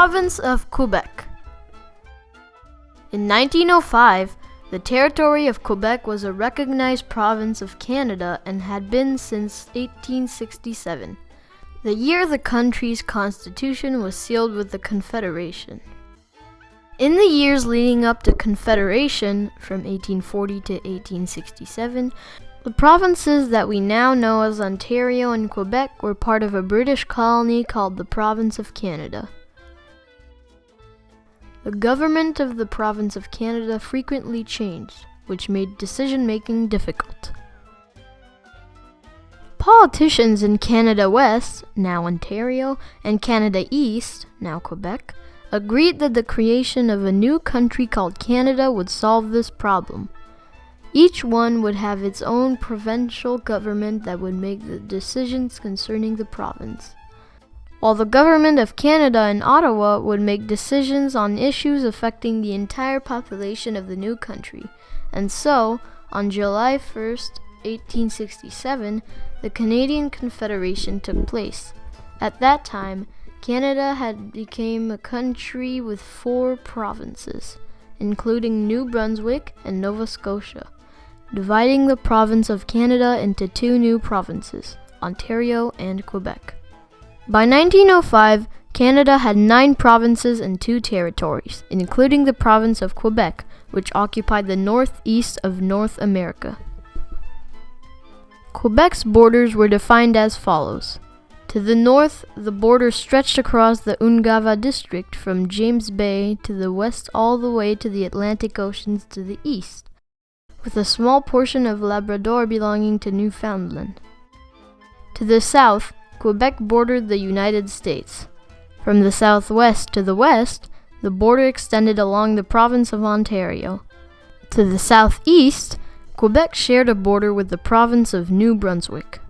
Province of Quebec. In 1905, the Territory of Quebec was a recognized province of Canada and had been since 1867, the year the country's constitution was sealed with the Confederation. In the years leading up to Confederation, from 1840 to 1867, the provinces that we now know as Ontario and Quebec were part of a British colony called the Province of Canada. The government of the Province of Canada frequently changed, which made decision-making difficult. Politicians in Canada West, now Ontario, and Canada East, now Quebec, agreed that the creation of a new country called Canada would solve this problem. Each one would have its own provincial government that would make the decisions concerning the province, while the Government of Canada in Ottawa would make decisions on issues affecting the entire population of the new country. And so, on July 1st, 1867, the Canadian Confederation took place. At that time, Canada had become a country with 4 provinces, including New Brunswick and Nova Scotia, dividing the province of Canada into 2 new provinces, Ontario and Quebec. By 1905, Canada had 9 provinces and 2 territories, including the province of Quebec, which occupied the northeast of North America. Quebec's borders were defined as follows. To the north, the border stretched across the Ungava district from James Bay to the west all the way to the Atlantic Oceans to the east, with a small portion of Labrador belonging to Newfoundland. To the south, Quebec bordered the United States. From the southwest to the west, the border extended along the province of Ontario. To the southeast, Quebec shared a border with the province of New Brunswick.